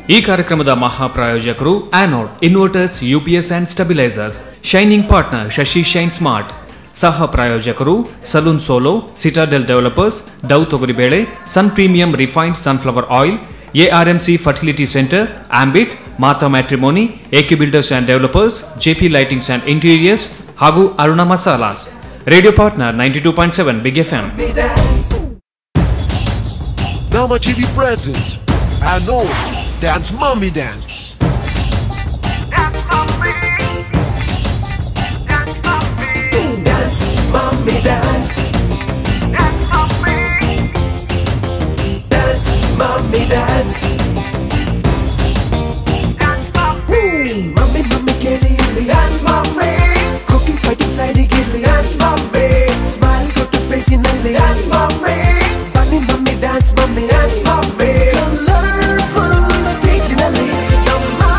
ಈ ಕಾರ್ಯಕ್ರಮದ ಮಹಾಪ್ರಾಯೋಜಕರು anode inverters, UPS and stabilisers. Shining partner Shashi shine smart. ಸಹ ಪ್ರಾಯೋಜಕರು salon solo, Citadel developers, Dove ತೊಗರಿಬೇಳೆ, sun premium refined sunflower oil, ARMC fertility centre, Ambit, Mata matrimony, AK builders and developers, JP lightings and interiors ಹಾಗೂ Aruna masalas. Radio partner 92.7 big FM. Nama TV presents Anod Dance Mommy Dance. Dance mommy, dance mommy, Dance Mommy Dance. dance mommy, Dance Mommy Dance. dance mommy, Mommy Mommy Kelly Dance Mommy. Cooking fighting side gidli Dance Mommy. Smile go to face in the Dance Mommy. Bunny Mommy Dance Mommy Dance Mommy. Colorful stage in the Namma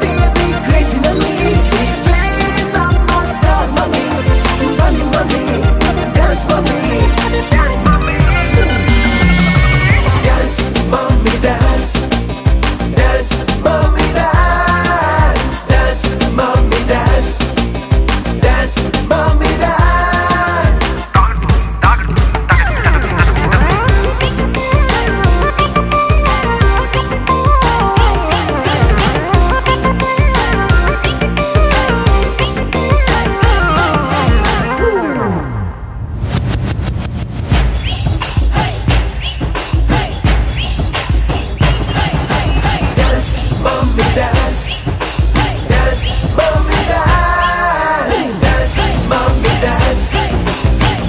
TV crazy in the Even Namma star Mommy. Bunny Mommy Dance Mommy. dance mommy, Dance Mommy Dance. Dance Mommy Dance. Dance Mommy Dance. Dance Mommy Dance. Dance Mommy Dance. Dance Mommy Dance. Dance Mommy Dance.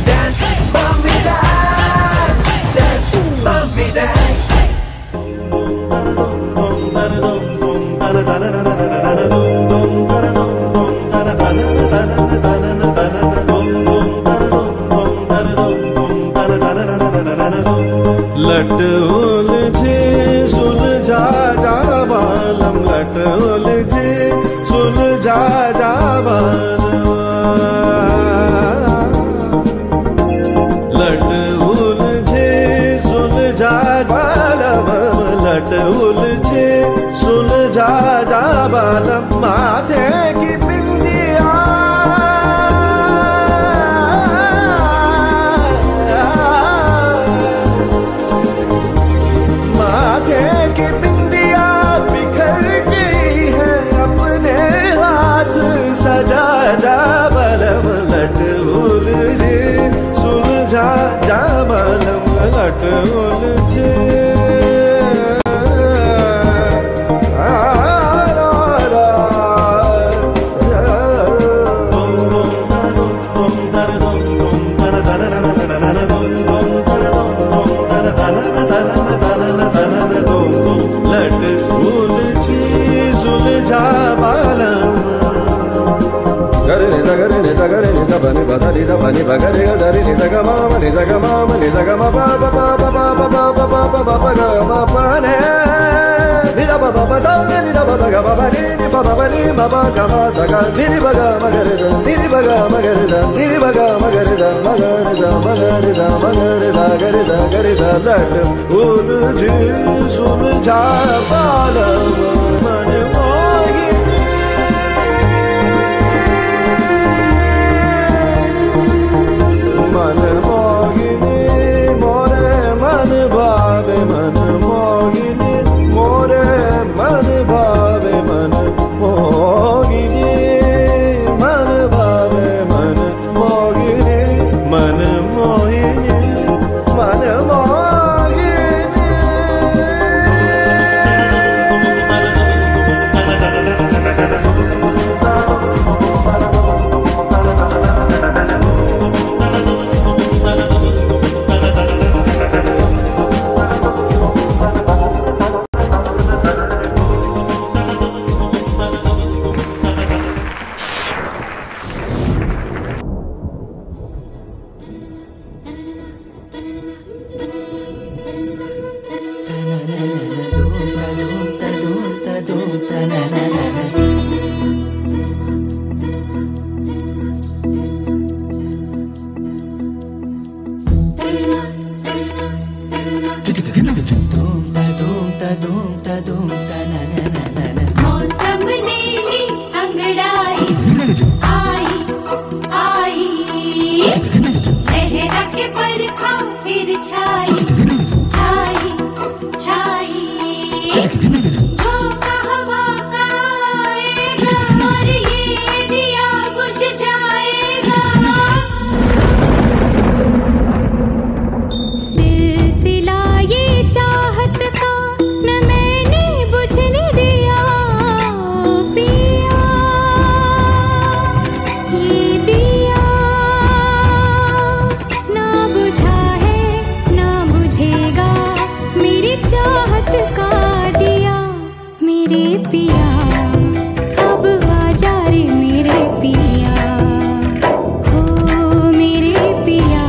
Dance Mommy Dance. Dance Mommy Dance. लट उलझे सुलझा जा बालम, लट उलझे सुलझा जा बालम, लट उलझे सुलझा बालम, लट उलझे सुलझा जा बालम. माथे की बिंदिया माथे की बिंदिया बिखर गई है, अपने हाथ सजा जा बलम. लट उलझे सुलझा जा बलम, लट उलझे bani badari da bani bagare gadari ni zaga mama ni zaga mama ni zaga ma ba ba ba ba ba ba ba ba ba ba ba ba ga ma pa ne ni da ba ba ba da ni da ba ba ga ba ba ni ba ba ba ni ma ba ga ma zaga ni ba ga ma gare da ni ba ga ma gare da ni ba ga ma gare da ma gare da ma gare da ma gare da gare da gare da lat ulji sumjha bala man मन मोहिनी मोरे मन भावे, मन मोहिनी मोरे मन भावे, मन मोहिनी मन भावे, मन मोहिनी मन मोहिनी मन मोहिनी. मौसम नीली अंगड़ाई आई आई लहरा के बरखा फिर छाई छाई छाई झोंका हवा का आएगा और ये दिया बुझ जाएगा सिलसिला ये चाहत का न मैंने बुझने दिया पिया ये दिया ना बुझा है ना बुझेगा मेरी चाहत का दिया मेरे पिया अब आ जा रे मेरे पिया हो मेरे पिया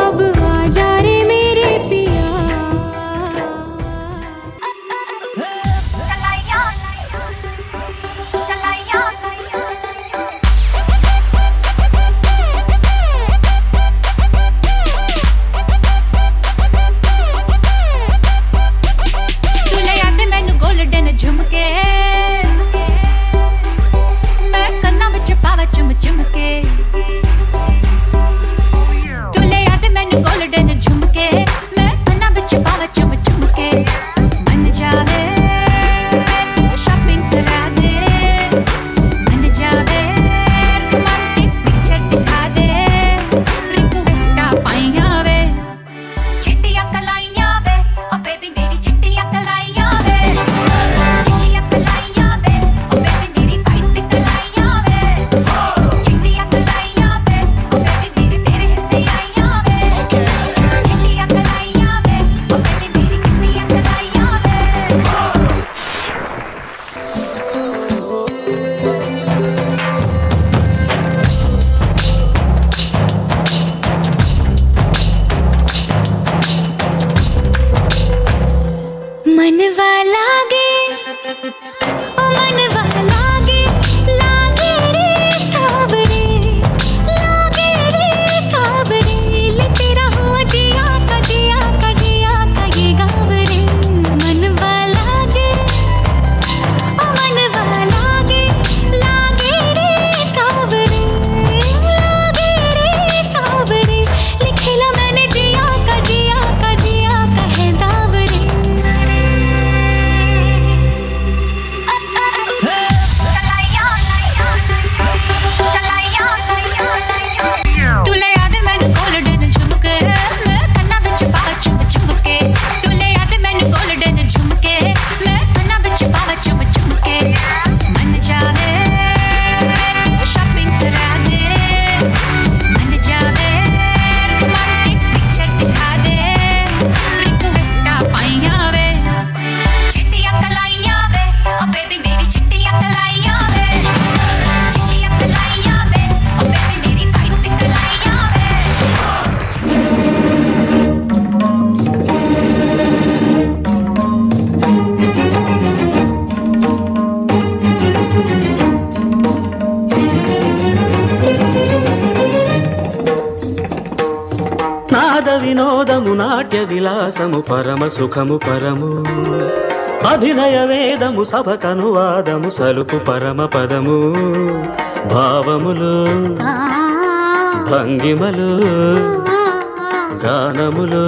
अब आ जा रे मेरे पिया तू ले आते मैनू गोल्डन झुमके मैं कन्ना विच पावा चुम चुम के तू ले आते मैनू गोल्डन झुमके मैं कन्ना विच पावा चुम चुम के मन जावे शॉपिंग करा दे मन जावे रोमांटिक पिक्चर दिखा दे रिक्वेस्टा पाइया वे चिट्टियां कलाइयां वे ओ बेबी मेरी चिट्टियां कलाइयां वे चिट्टियां कलाइयां वे ओ बेबी मेरी वाइट कलाइयां वे चिट्टियां कलाइयां वे ओ बेबी मेरे तेरे हिस्से आइयां वे चिट्टियां कलाइयां वे ओ बेबी मेरी चिट्टियां कलाइयां वे मनवा लागे ओ मनवा लागे लागे रे सावरे ले तेरा हो जिया का ये गाँव रे मनवा लागे ओ मनवा लागे लागे रे सावरे लिखेला मैंने जिया का है दावरे तू ले आदे मैनू गोल्डन झुमके मैं कन्ना विच पावा चुम चुम के तू ले आदे मैनू गोल्डन झुमके मैं कन्ना विच पावा चुम चुम के मन जावे शॉपिंग करा दे मन जावे रोमांटिक पिक्चर दिखा दे रिक्वेस्टा पाइया वे चिट्टियां कलाइयां वे ओ बेबी मेरी चिट्टियां कलाइयां वे चिट्टियां कलाइयां वे ओ बेबी मेरी वाइट कलाइयां वे నాద వినోదము నాట్య విలాసము పరమ సుఖము పరము అభినయ వేదము సభకనువాదము సలుపు పరమ పదము భావములు భంగిమలు గానములు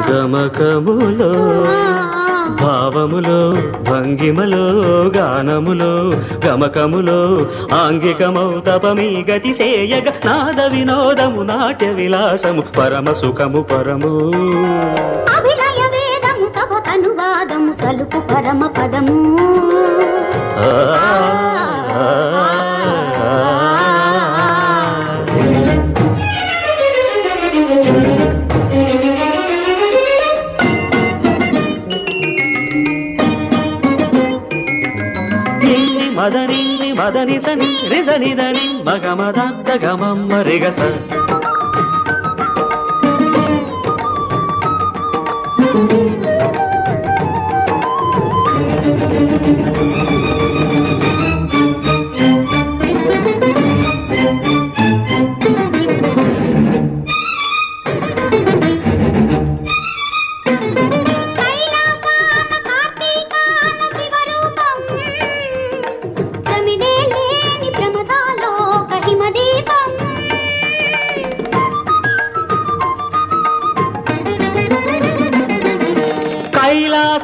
గమకములు భావములు భంగిమలు గానములు గమకములు ఆంగికమౌ తపమీ గతి సేయగ నాద వినోదము నాట్య విలాసము పరమ సుఖము పరము అభినయ వేదము సభకనువాదము సలుపు పరమ పదము మదని మదని సని రిజని దని మగమద గమమ్మ రిగస కైలాసాన కార్తీక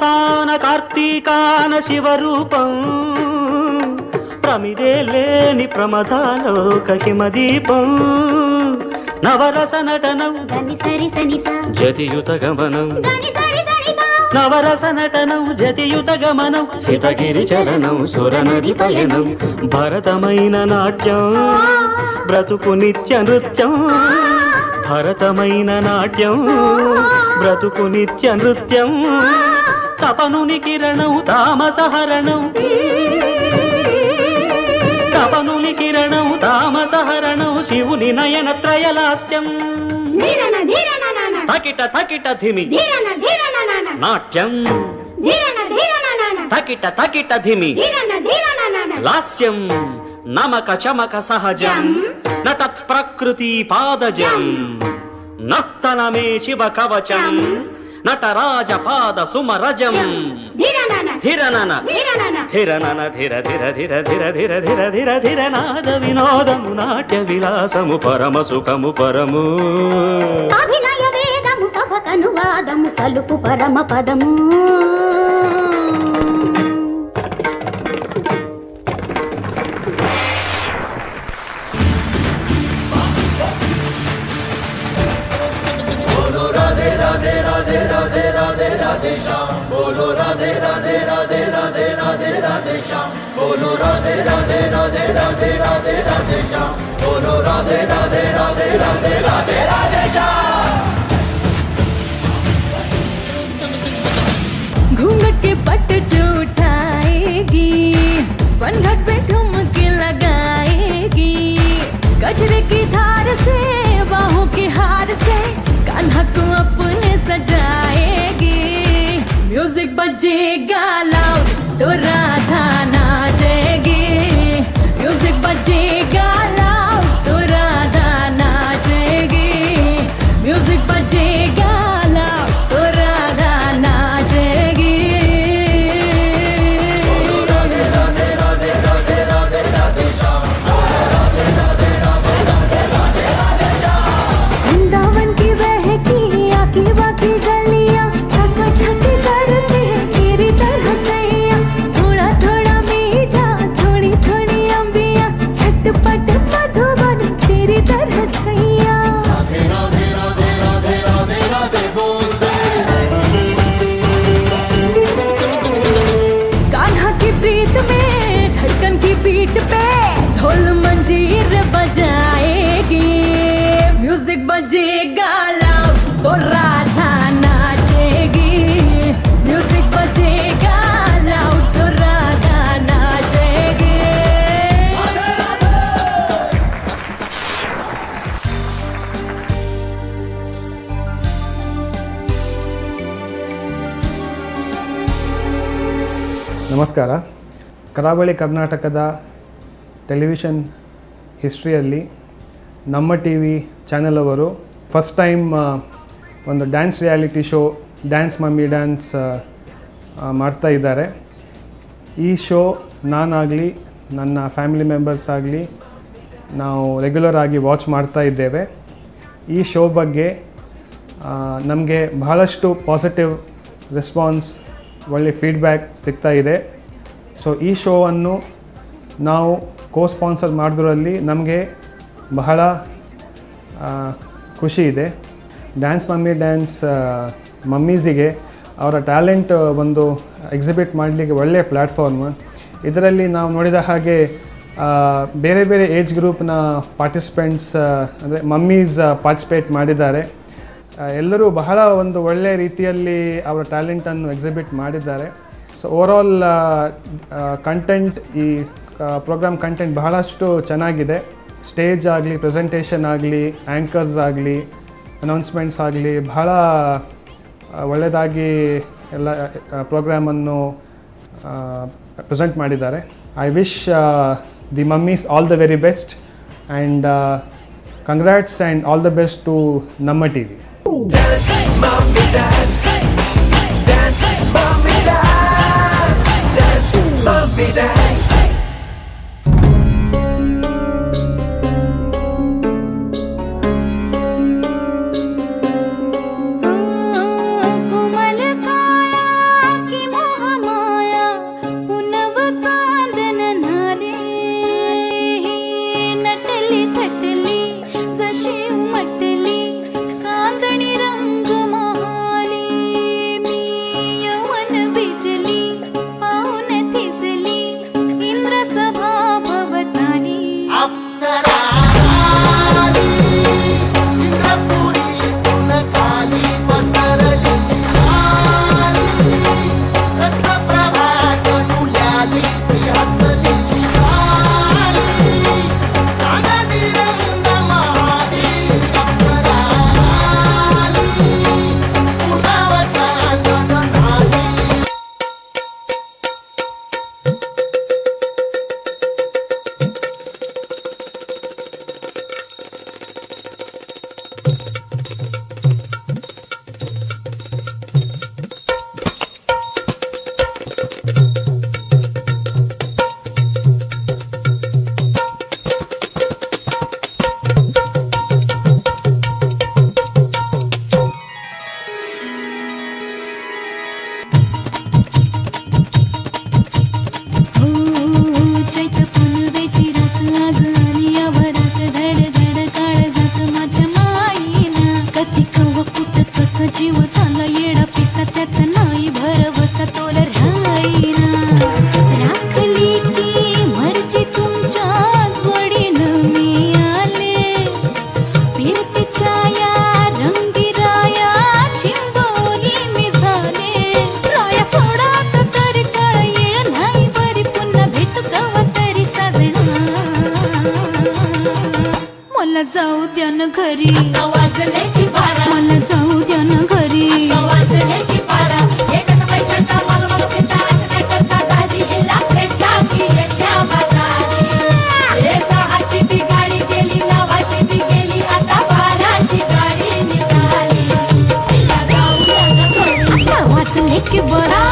మాసాన కార్తీకాన శివరూపం ప్రమిదే లేని ప్రమదాలోక హిమదీపం నవరస నటనం జతియుత గమనం నవరస నటనం జతియుత గమనం సితగిరి చలనం సురనది పయనం భరతమైన నాట్యం బ్రతుకు నిత్య నృత్యం భరతమైన నాట్యం బ్రతుకు నిత్య నృత్యం తపనుని కిరణం తామసహరణం తపనుని కిరణం తామసహరణం శివుని నయన త్రయలాస్యం తకిట తకిట ధిమి నాట్యం తకిట తకిట ధిమి లాస్యం నమక చమక సహజం నతత్ ప్రకృతి పాదజం నర్తనమే శివ కవచం నటరాజ పాద సుమరజం ధిరనన ధిరనన ధిర ధిర ధిర ధిర ధిర ధిర ధిర ధిర నాద వినోదము నాట్య విలాసము పరమ సుఖము పరము అభినయ వేదము సభకనువాదము సలుపు పరమ పదము राधे राधे राधे राधे राधे श्याम बोलो राधे राधे राधे राधे राधे राधे श्याम बोलो राधे राधे राधे राधे राधे राधे श्याम बोलो राधे राधे राधे राधे राधे राधे श्याम घूंघट के पट जो उठाएगी बनघट पे ठुमके लगाएगी गजरे की धार से बाहों के हार से कान्हा को अपने सजाएगी म्यूजिक बजेगा लाउड तो राधा नाचेगी म्यूजिक बजेगा लाउड तो राधा नाचेगी म्यूजिक बजेगा लाउड तो राधा नाचेगी राधे राधे राधे राधे राधे राधे श्याम राधे राधे राधे राधे राधे राधे श्याम वृंदावन की बहकी आकी बाकी गलियां थका छकी करते हैं तेरी तरह सैया थोड़ा थोड़ा मीठा थोड़ी थोड़ी अंबिया झटपट मधुबन तेरी तरह सैया राधे राधे राधे राधे राधे राधे बोल दे कान्हा की प्रीत में धड़कन की पीठ पे ढोल मंजीर बजाएगी म्यूजिक बजेगा लाउड तो राधा नाचेगी म्यूजिक बजेगा लाउड तो राधा नाचेगी ನಮಸ್ಕಾರ. ಕರಾವಳಿ ಕರ್ನಾಟಕದ ಟೆಲಿವಿಷನ್ ಹಿಸ್ಟ್ರಿಯಲ್ಲಿ ನಮ್ಮ ಟಿ ವಿ ಚಾನೆಲ್ ಅವರು ಫಸ್ಟ್ ಟೈಮ್ ಒಂದು dance reality show dance mummy dance ಮಾಡ್ತಾ ಇದ್ದಾರೆ. ಈ ಶೋ ನಾನಾಗಲಿ ನನ್ನ ಫ್ಯಾಮಿಲಿ ಮೆಂಬರ್ಸ್ ಆಗಲಿ ನಾವು ರೆಗ್ಯುಲರ್ ಆಗಿ ವಾಚ್ ಮಾಡ್ತಾ ಇದ್ದೇವೆ. ಈ ಶೋ ಬಗ್ಗೆ ನಮಗೆ ಬಹಳಷ್ಟು ಪಾಸಿಟಿವ್ ರೆಸ್ಪಾನ್ಸ್ ಒಳ್ಳೆ ಫೀಡ್ಬ್ಯಾಕ್ ಸಿಗ್ತಾ ಇದೆ. ಸೊ ಈ ಶೋವನ್ನು ನಾವು ಸ್ಪಾನ್ಸರ್ ಮಾಡೋದ್ರಲ್ಲಿ ನಮಗೆ ಬಹಳ ಖುಷಿ ಇದೆ. ಡ್ಯಾನ್ಸ್ ಮಮ್ಮಿ ಡ್ಯಾನ್ಸ್ ಮಮ್ಮೀಸಿಗೆ ಅವರ ಟ್ಯಾಲೆಂಟ್ ಒಂದು ಎಕ್ಸಿಬಿಟ್ ಮಾಡಲಿಕ್ಕೆ ಒಳ್ಳೆಯ ಪ್ಲ್ಯಾಟ್ಫಾರ್ಮ್. ಇದರಲ್ಲಿ ನಾವು ನೋಡಿದ ಹಾಗೆ ಬೇರೆ ಬೇರೆ ಏಜ್ ಗ್ರೂಪ್ನ ಪಾರ್ಟಿಸಿಪೆಂಟ್ಸ್ ಅಂದರೆ ಮಮ್ಮೀಸ್ ಪಾರ್ಟಿಸಿಪೇಟ್ ಮಾಡಿದ್ದಾರೆ. ಎಲ್ಲರೂ ಬಹಳ ಒಂದು ಒಳ್ಳೆಯ ರೀತಿಯಲ್ಲಿ ಅವರ ಟ್ಯಾಲೆಂಟನ್ನು ಎಕ್ಸಿಬಿಟ್ ಮಾಡಿದ್ದಾರೆ. ಸೊ ಓವರಾಲ್ ಕಂಟೆಂಟ್ ಈ ಪ್ರೋಗ್ರಾಮ್ ಕಂಟೆಂಟ್ ಬಹಳಷ್ಟು ಚೆನ್ನಾಗಿದೆ. ಸ್ಟೇಜ್ ಆಗಲಿ, ಪ್ರೆಸೆಂಟೇಷನ್ ಆಗಲಿ, ಆ್ಯಂಕರ್ಸ್ ಆಗಲಿ, ಅನೌನ್ಸ್ಮೆಂಟ್ಸ್ ಆಗಲಿ ಬಹಳ ಒಳ್ಳೆಯದಾಗಿ ಎಲ್ಲ ಪ್ರೋಗ್ರಾಮನ್ನು ಪ್ರೆಸೆಂಟ್ ಮಾಡಿದ್ದಾರೆ. I wish the mummies all the very best and congrats and all the best to ನಮ್ಮ T V. Dance, mommy, dance. Dance, mommy, dance. Dance, mommy, dance. कोमल काया की द्यान घरी मला जाऊ द्यान घरी वाचले की बरा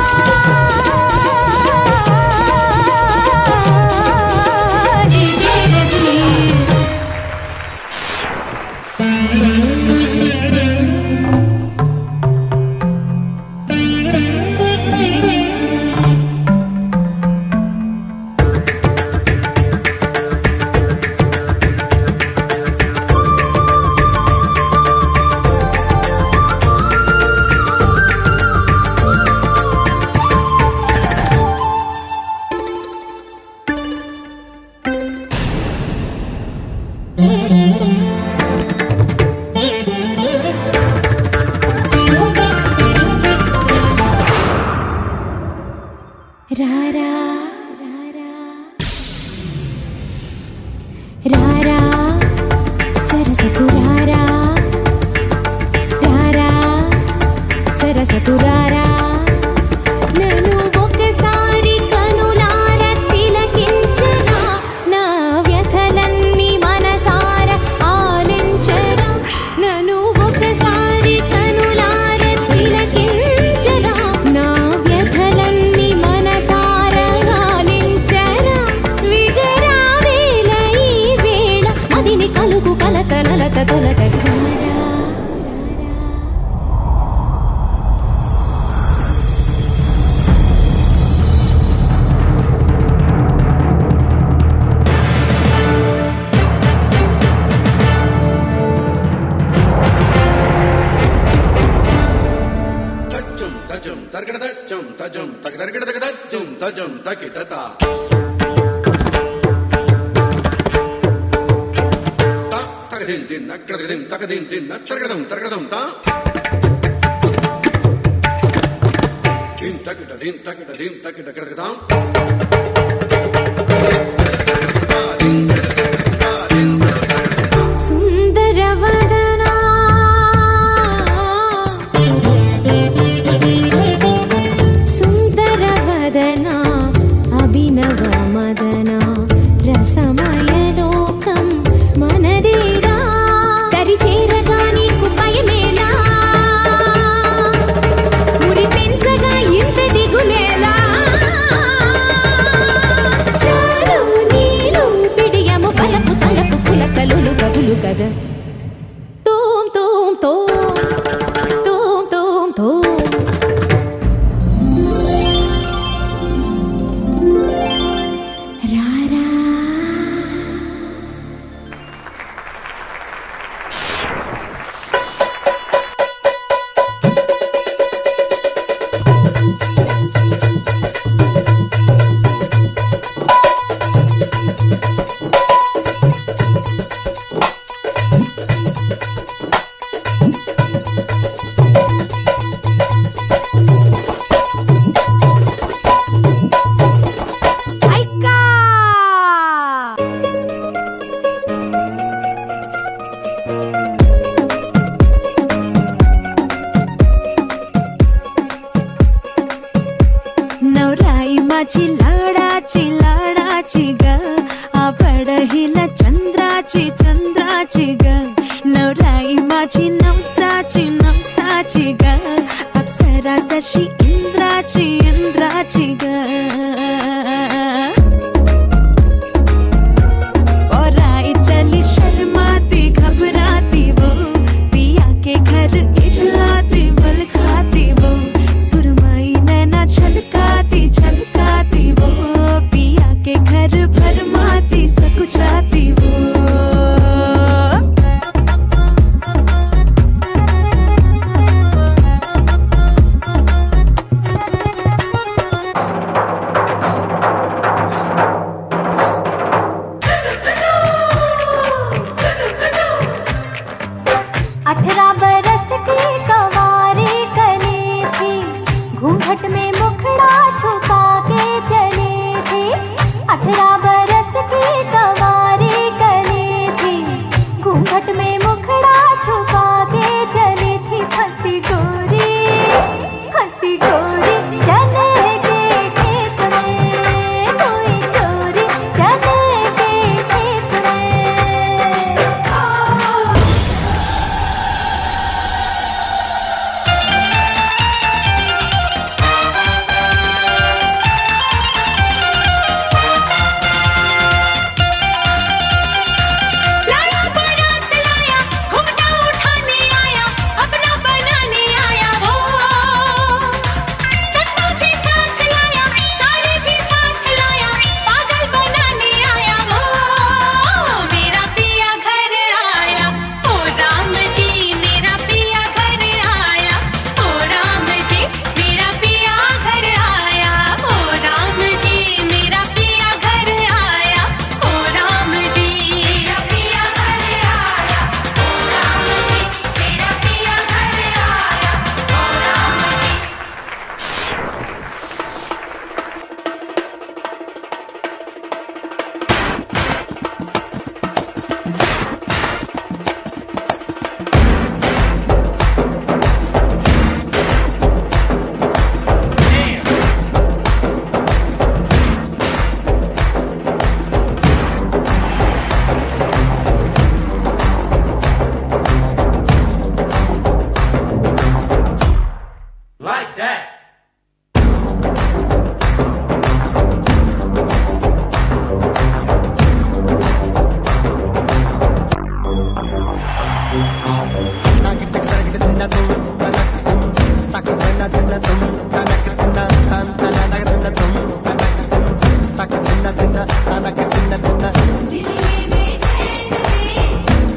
दिना तानक दिना दिना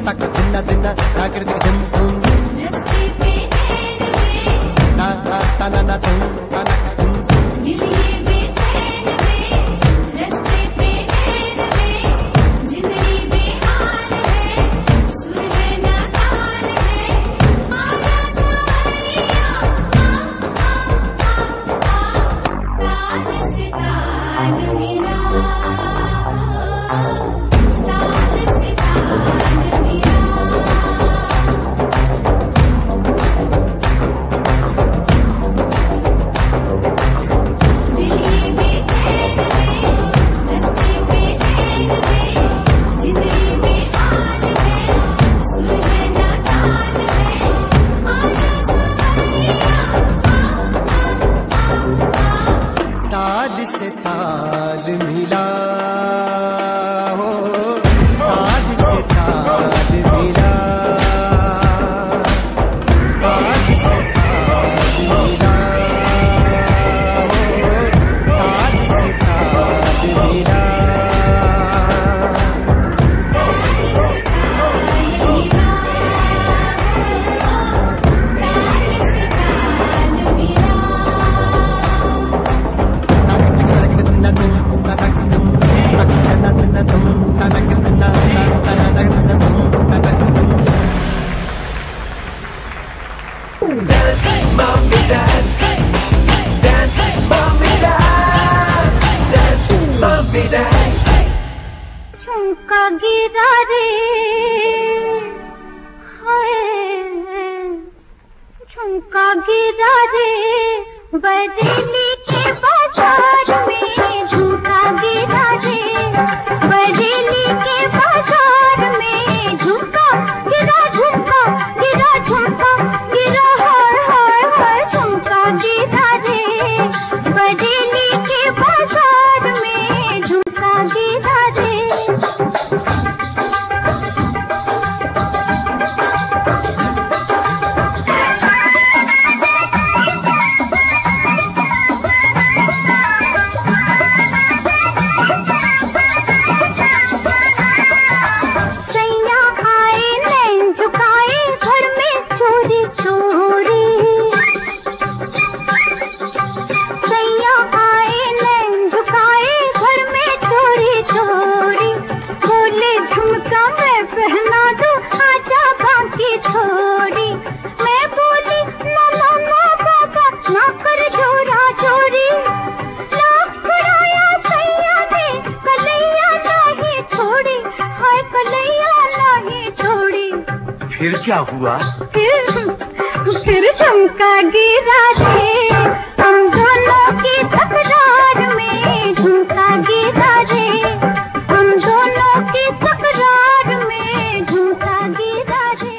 तक दिना दिना ताकर दिक धुम धुम ता ता ता ना धुम तानक धुम क्या हुआ? फिर झुमका गिरा रे, हम दोनों की तकरार में झुमका गिरा रे, हम दोनों की तकरार में झुमका गिरा रे।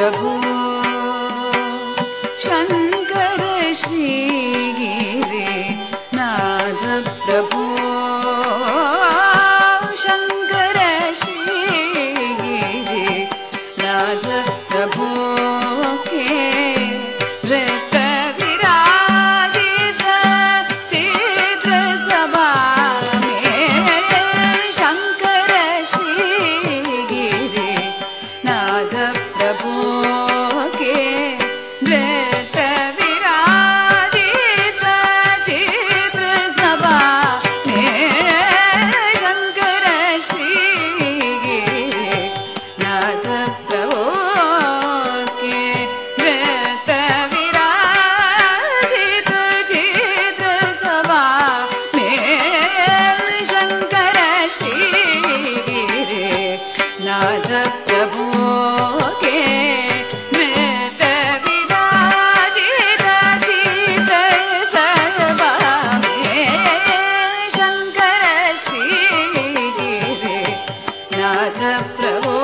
प्रभु शंकर श्री गिरे नाथ प्रभु शंकर श्री गिरे नाथ प्रभु के रत विराजित चित्र सभा में शंकर श्री गिरे नाथ प्रभु के नृत विराजित चित्र सभा में शंकर श्री गिरे नाथ प्रभु के नृत विराजित चित्र सभा में शंकर श्री गिरे नाथ प्रभु के नृत विराजित चित्र सभा में शंकर श्री गिरे नाथ प्रभु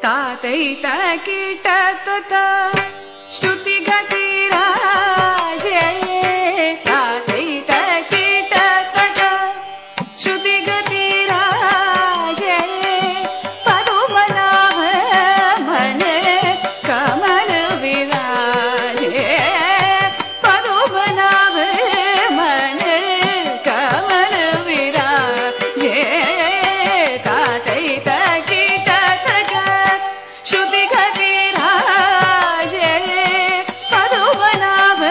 तातैत कीट तत श्रुति गतिराजे तातैत कीट तत श्रुति गतिराजे पदुमनाभ मन कमल विराजे पदुमनाभ मन कमल विराजे तातैत कीट तत श्रुति गतिराजे पदुमनाभ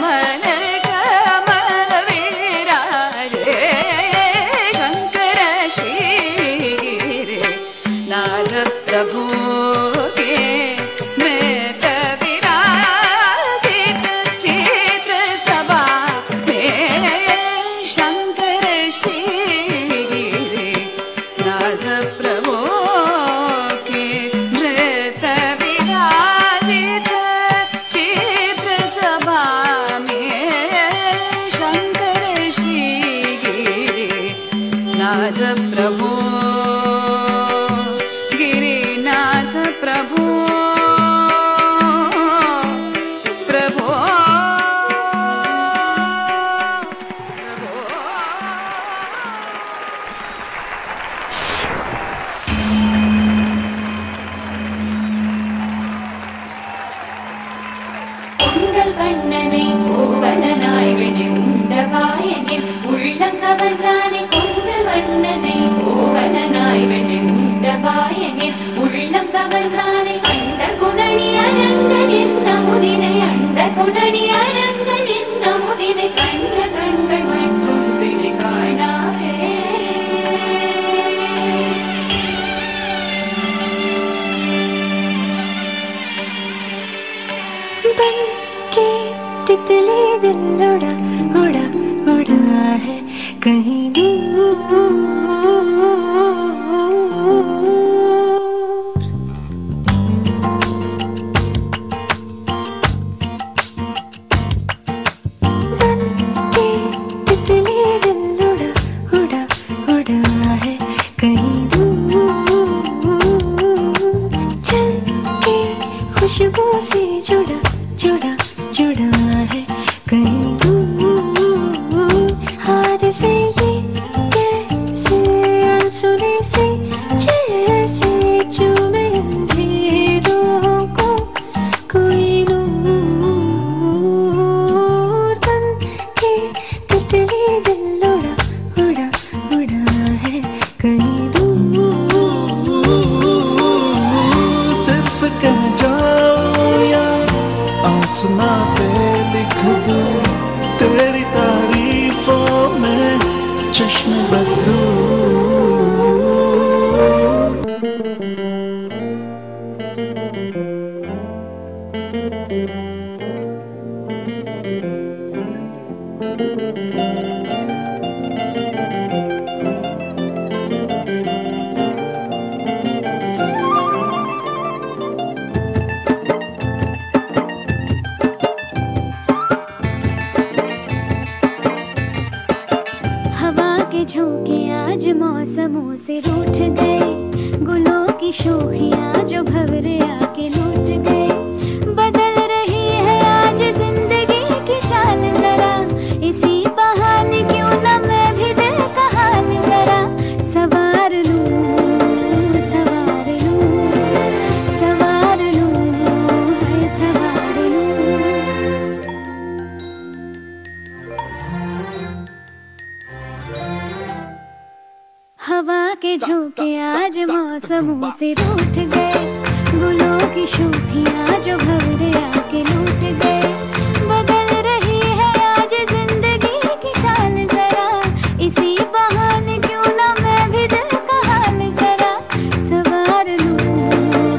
मन कमल विराजे शंकर श्री गिरे नाथ प्रभु के नृत विराजित चित्र सभा में शंकर श्री गिरे नाथ प्रभु के नृत विराजित चित्र सभा में शंकर श्री गिरे नाथ प्रभु गिरिनाथ प्रभु प्रभु உங்கள் கண்ணனை கோவலனாய் விடு உண்டவாயனே உள்ளம் கவர்ந்தானே கொங்கள் வண்ணனை கோவலனாய் விடு உண்டவாயனே உள்ளம் கவர்ந்தானே அண்ட குணனி அரங்கனின் நமுதினை அண்ட குணனி அரங்கனின் நமுதினை கண்ட கண்கள் மட்டும் விடு காணாவே बन के तितली दिल उड़ा उड़ा उड़ा है कहीं दूर बन के तितली दिल उड़ा उड़ा उड़ा है कहीं दूर चल के खुशबू से जुड़ा जुड़ा जुड़ा है कहीं दूर हाथ से ये कैसे आंसुओं से जैसे चूमे अंधेरों को कोई नूर बन के तितली दिल उड़ा उड़ा उड़ा है कहीं दूर सिर्फ कह जाओ या आसमां पे लिख दूं तेरी तारीफों में चश्म बदलूं के झोंके आज मौसमों से रूठ गए, गुलों की शोखियाँ जो भंवरे आके लूट गए। बदल रही है आज जिंदगी की चाल जरा, इसी बहाने क्यों न मैं भी दिल का हाल जरा सवार लूं, सवार लूं, सवार लूं, हाय सवार लूं। हवा के झोंके आज मौसमों से रूठ गए, गुलों की शोखियाँ जो भंवरे आके लूट गए। बदल रही है आज जिंदगी की चाल जरा, इसी बहाने क्यों ना मैं भी दिल का हाल जरा सवार लूं,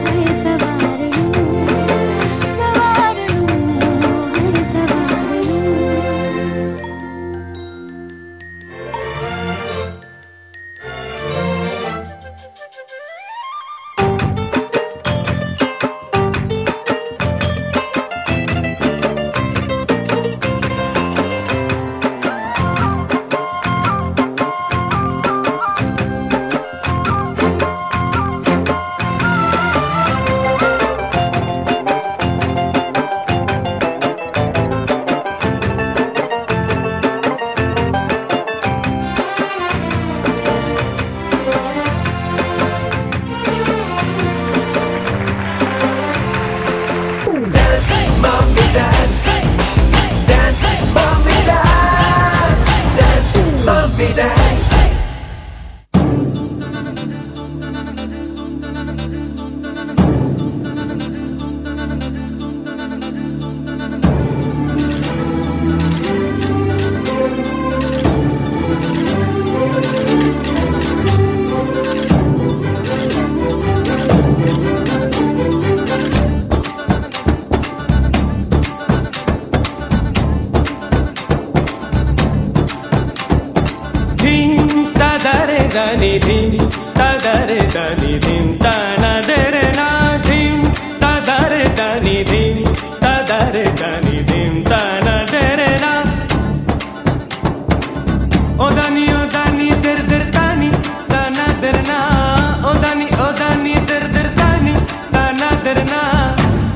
हाय सवार लूं, सवार लूं, हाय सवार लूं।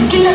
Chicky,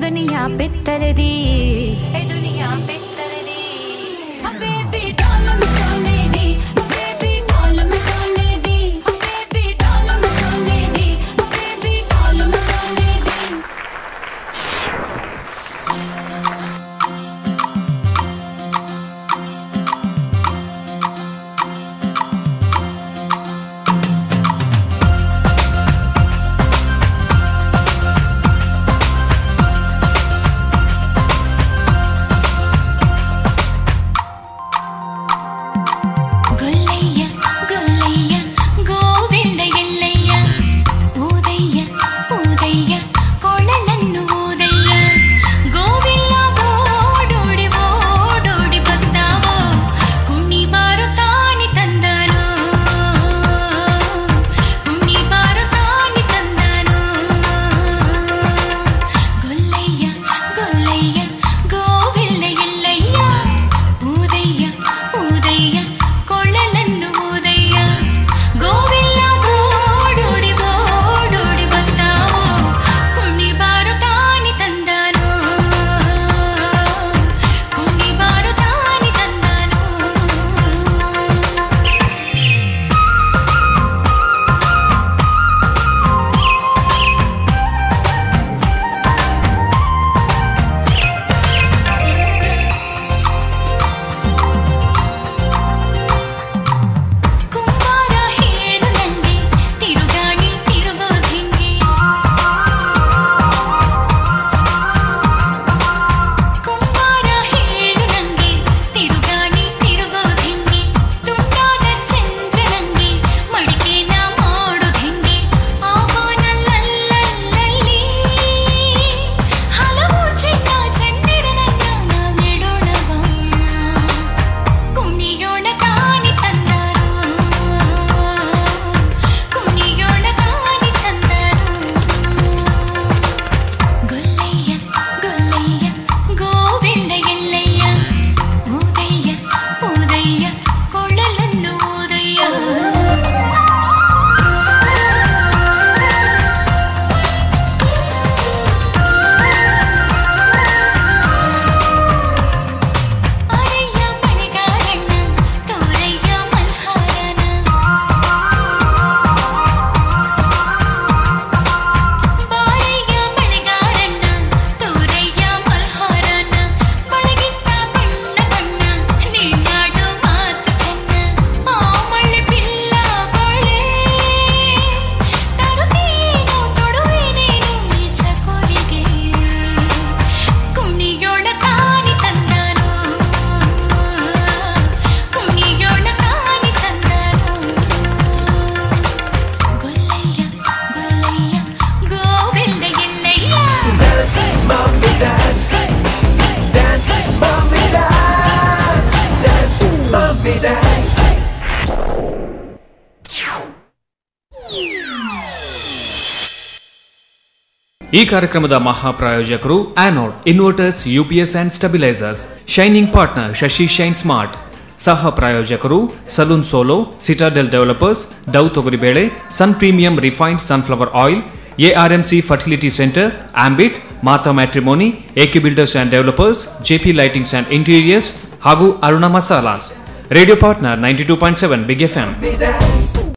दुनिया पित्तर दी, ए दुनिया पित्तर दी, बेबी ಈ ಕಾರ್ಯಕ್ರಮದ ಮಹಾಪ್ರಾಯೋಜಕರು anode inverters UPS and stabilisers. Shining partner Shashi shine smart. ಸಹ ಪ್ರಾಯೋಜಕರು salon solo, Citadel developers, Dove ತೊಗರಿಬೇಳೆ, sun premium refined sunflower oil, ARMC fertility centre, Ambit, Mata matrimony, AK builders and developers, JP lightings and interiors ಹಾಗೂ Aruna masalas. Radio partner 92.7 big FM.